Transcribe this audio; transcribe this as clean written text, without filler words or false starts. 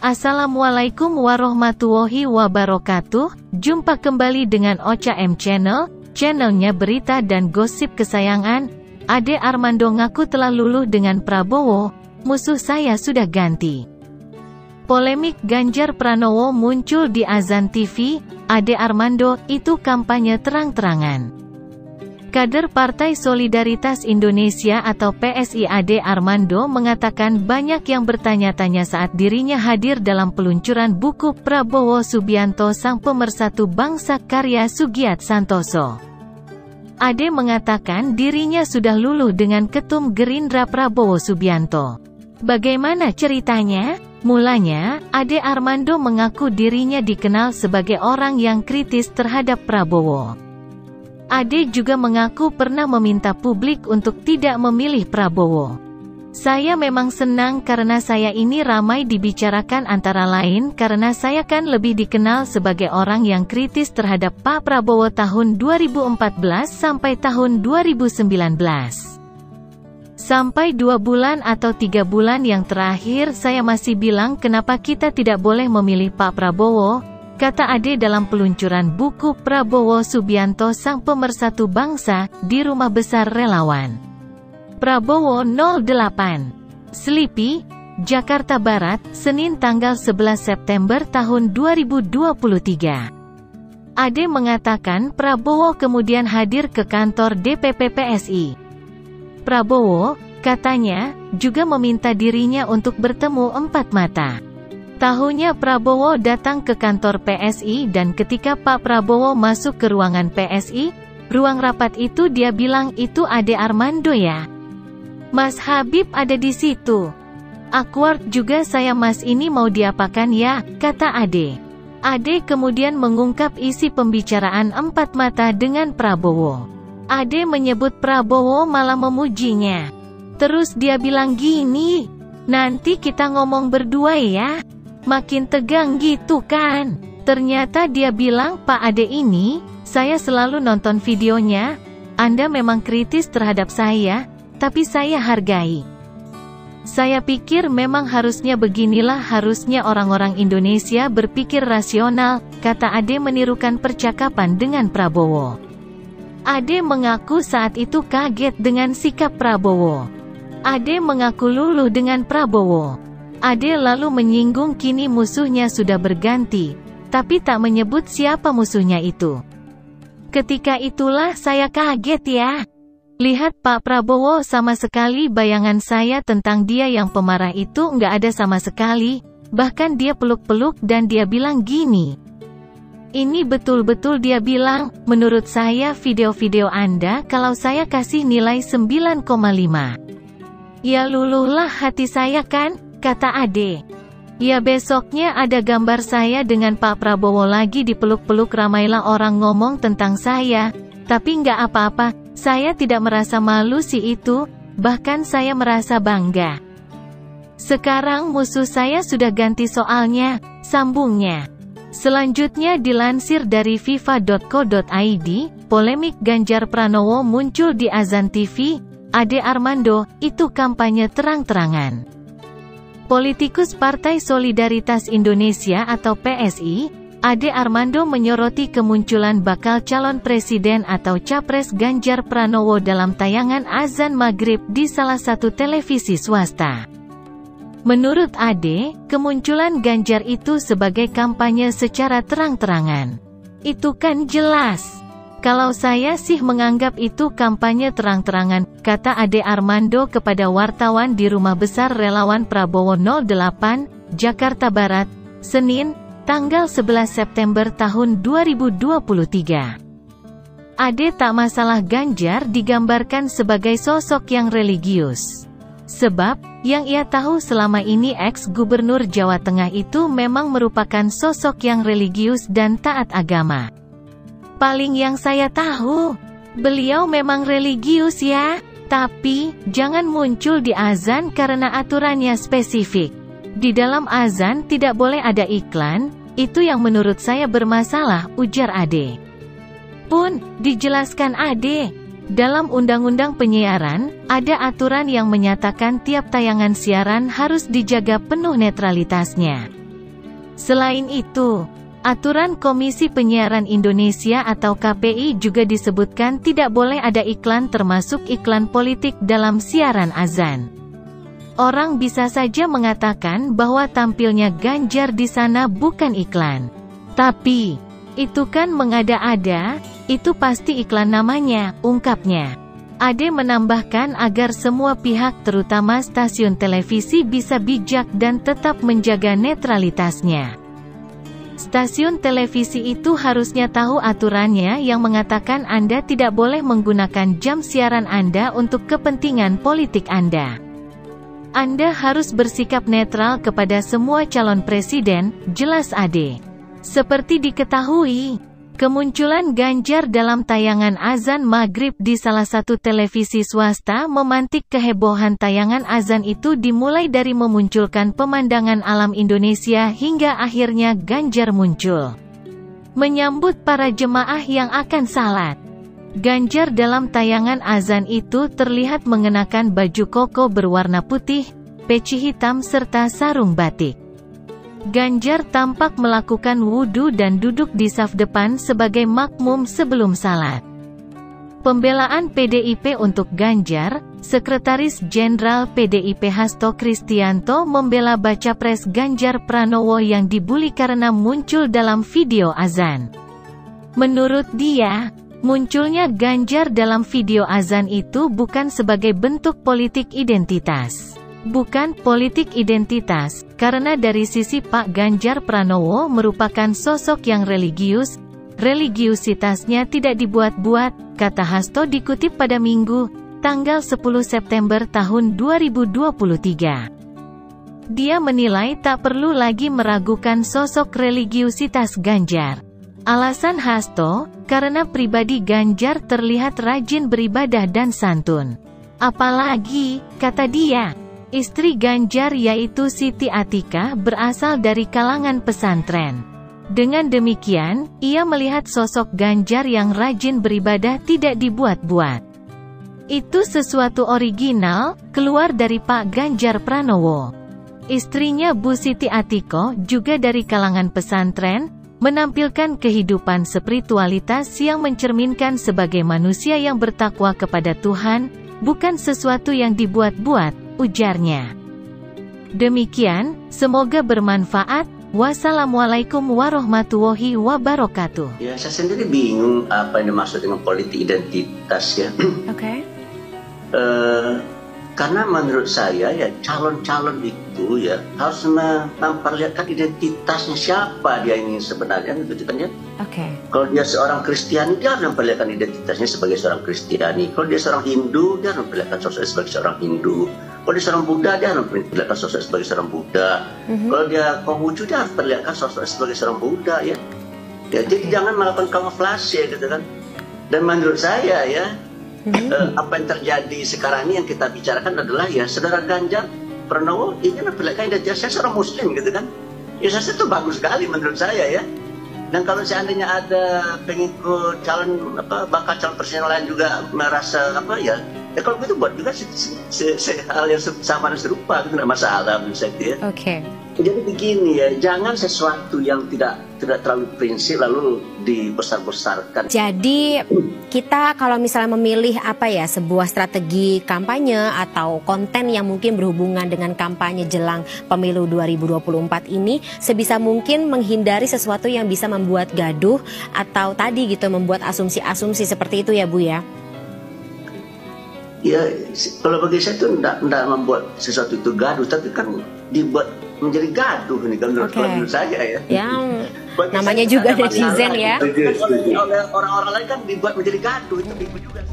Assalamualaikum warahmatullahi wabarakatuh. Jumpa kembali dengan Ocha M Channel, channelnya berita dan gosip kesayangan. Ade Armando ngaku telah luluh dengan Prabowo, musuh saya sudah ganti. Polemik Ganjar Pranowo muncul di Azan TV. Ade Armando, itu kampanye terang-terangan. Kader Partai Solidaritas Indonesia atau PSI Ade Armando mengatakan banyak yang bertanya-tanya saat dirinya hadir dalam peluncuran buku Prabowo Subianto Sang Pemersatu Bangsa karya Sugiat Santoso. Ade mengatakan dirinya sudah luluh dengan Ketum Gerindra Prabowo Subianto. Bagaimana ceritanya? Mulanya, Ade Armando mengaku dirinya dikenal sebagai orang yang kritis terhadap Prabowo. Ade juga mengaku pernah meminta publik untuk tidak memilih Prabowo. Saya memang senang karena saya ini ramai dibicarakan antara lain karena saya kan lebih dikenal sebagai orang yang kritis terhadap Pak Prabowo tahun 2014 sampai tahun 2019. Sampai 2 bulan atau 3 bulan yang terakhir saya masih bilang kenapa kita tidak boleh memilih Pak Prabowo, kata Ade dalam peluncuran buku Prabowo Subianto Sang Pemersatu Bangsa, di Rumah Besar Relawan Prabowo 08. Selipi, Jakarta Barat, Senin tanggal 11 September tahun 2023. Ade mengatakan Prabowo kemudian hadir ke kantor DPP PSI. Prabowo, katanya, juga meminta dirinya untuk bertemu empat mata. Tahunya Prabowo datang ke kantor PSI dan ketika Pak Prabowo masuk ke ruangan PSI, ruang rapat itu dia bilang itu Ade Armando ya. Mas Habib ada di situ. Awkward juga saya mas ini mau diapakan ya, kata Ade. Ade kemudian mengungkap isi pembicaraan empat mata dengan Prabowo. Ade menyebut Prabowo malah memujinya. Terus dia bilang gini, nanti kita ngomong berdua ya. Makin tegang gitu kan. Ternyata dia bilang Pak Ade ini, saya selalu nonton videonya, Anda memang kritis terhadap saya, tapi saya hargai. Saya pikir memang harusnya beginilah harusnya orang-orang Indonesia berpikir rasional, kata Ade menirukan percakapan dengan Prabowo. Ade mengaku saat itu kaget dengan sikap Prabowo. Ade mengaku luluh dengan Prabowo. Ade lalu menyinggung kini musuhnya sudah berganti, tapi tak menyebut siapa musuhnya itu. Ketika itulah saya kaget ya. Lihat Pak Prabowo sama sekali bayangan saya tentang dia yang pemarah itu nggak ada sama sekali, bahkan dia peluk-peluk dan dia bilang gini. Ini betul-betul dia bilang, menurut saya video-video Anda kalau saya kasih nilai 9,5. Ya luluhlah hati saya kan? Kata Ade. Ya besoknya ada gambar saya dengan Pak Prabowo lagi dipeluk-peluk ramailah orang ngomong tentang saya. Tapi nggak apa-apa, saya tidak merasa malu sih itu, bahkan saya merasa bangga. Sekarang musuh saya sudah ganti soalnya, sambungnya. Selanjutnya dilansir dari fifa.co.id, polemik Ganjar Pranowo muncul di Azan TV, Ade Armando, itu kampanye terang-terangan. Politikus Partai Solidaritas Indonesia atau PSI, Ade Armando menyoroti kemunculan bakal calon presiden atau capres Ganjar Pranowo dalam tayangan azan maghrib di salah satu televisi swasta. Menurut Ade, kemunculan Ganjar itu sebagai kampanye secara terang-terangan. Itu kan jelas. Kalau saya sih menganggap itu kampanye terang-terangan, kata Ade Armando kepada wartawan di Rumah Besar Relawan Prabowo 08, Jakarta Barat, Senin, tanggal 11 September tahun 2023. Ade tak masalah Ganjar digambarkan sebagai sosok yang religius. Sebab, yang ia tahu selama ini ex-gubernur Jawa Tengah itu memang merupakan sosok yang religius dan taat agama. Paling yang saya tahu, beliau memang religius ya, tapi, jangan muncul di azan karena aturannya spesifik. Di dalam azan tidak boleh ada iklan, itu yang menurut saya bermasalah, ujar Ade. Pun, dijelaskan Ade, dalam Undang-Undang Penyiaran, ada aturan yang menyatakan tiap tayangan siaran harus dijaga penuh netralitasnya. Selain itu, aturan Komisi Penyiaran Indonesia atau KPI juga disebutkan tidak boleh ada iklan termasuk iklan politik dalam siaran azan. Orang bisa saja mengatakan bahwa tampilnya Ganjar di sana bukan iklan. Tapi, itu kan mengada-ada, itu pasti iklan namanya, ungkapnya. Ade menambahkan agar semua pihak terutama stasiun televisi bisa bijak dan tetap menjaga netralitasnya. Stasiun televisi itu harusnya tahu aturannya yang mengatakan Anda tidak boleh menggunakan jam siaran Anda untuk kepentingan politik Anda. Anda harus bersikap netral kepada semua calon presiden, jelas Ade. Seperti diketahui, kemunculan Ganjar dalam tayangan azan maghrib di salah satu televisi swasta memantik kehebohan. Tayangan azan itu dimulai dari memunculkan pemandangan alam Indonesia hingga akhirnya Ganjar muncul. Menyambut para jemaah yang akan salat. Ganjar dalam tayangan azan itu terlihat mengenakan baju koko berwarna putih, peci hitam serta sarung batik. Ganjar tampak melakukan wudhu dan duduk di saf depan sebagai makmum sebelum salat. Pembelaan PDIP untuk Ganjar, Sekretaris Jenderal PDIP Hasto Kristianto membela baca pres Ganjar Pranowo yang dibully karena muncul dalam video azan. Menurut dia, munculnya Ganjar dalam video azan itu bukan sebagai bentuk politik identitas. Bukan politik identitas, karena dari sisi Pak Ganjar Pranowo merupakan sosok yang religius, religiusitasnya tidak dibuat-buat, kata Hasto dikutip pada Minggu, tanggal 10 September tahun 2023. Dia menilai tak perlu lagi meragukan sosok religiusitas Ganjar. Alasan Hasto, karena pribadi Ganjar terlihat rajin beribadah dan santun. Apalagi, kata dia, istri Ganjar yaitu Siti Atika berasal dari kalangan pesantren. Dengan demikian, ia melihat sosok Ganjar yang rajin beribadah tidak dibuat-buat. Itu sesuatu original, keluar dari Pak Ganjar Pranowo. Istrinya Bu Siti Atiko juga dari kalangan pesantren, menampilkan kehidupan spiritualitas yang mencerminkan sebagai manusia yang bertakwa kepada Tuhan, bukan sesuatu yang dibuat-buat, ujarnya. Demikian, semoga bermanfaat. Wassalamualaikum warahmatullahi wabarakatuh. Ya, saya sendiri bingung apa yang dimaksud dengan politik identitas ya. Oke. Karena menurut saya ya calon-calon itu ya harus memperlihatkan identitasnya siapa dia ini sebenarnya, gitu kan ya. Oke. Kalau dia seorang Kristiani, dia harus memperlihatkan identitasnya sebagai seorang Kristiani. Kalau dia seorang Hindu, dia harus memperlihatkan sosoknya sebagai seorang Hindu. Kalau dia seorang Buddha, dia harus memperlihatkan sosoknya sebagai seorang Buddha. Kalau dia Konghucu, dia harus memperlihatkan sosoknya sebagai seorang Buddha ya. Jadi jangan melakukan kamuflase gitu kan. Dan menurut saya ya, apa yang terjadi sekarang ini yang kita bicarakan adalah ya saudara Ganjar Pranowo ingin memperlihatkan identitasnya seorang Muslim gitu kan. Ya saya itu bagus sekali menurut saya ya. Dan kalau seandainya ada pengikut calon bakal calon presiden lain juga merasa ya kalau begitu buat juga hal yang sama dan serupa, itu tidak masalah menurut saya ya. Oke. Jadi begini ya, jangan sesuatu yang tidak terlalu prinsip lalu dibesar-besarkan. Jadi kita kalau misalnya memilih sebuah strategi kampanye atau konten yang mungkin berhubungan dengan kampanye jelang pemilu 2024 ini, sebisa mungkin menghindari sesuatu yang bisa membuat gaduh atau tadi gitu membuat asumsi-asumsi seperti itu ya Bu ya. Ya, kalau bagi saya itu tidak membuat sesuatu itu gaduh, tapi kan dibuat menjadi gaduh nih kan menurut saya ya. Yang namanya juga netizen ya. Oleh orang-orang lain kan dibuat menjadi gaduh, itu juga.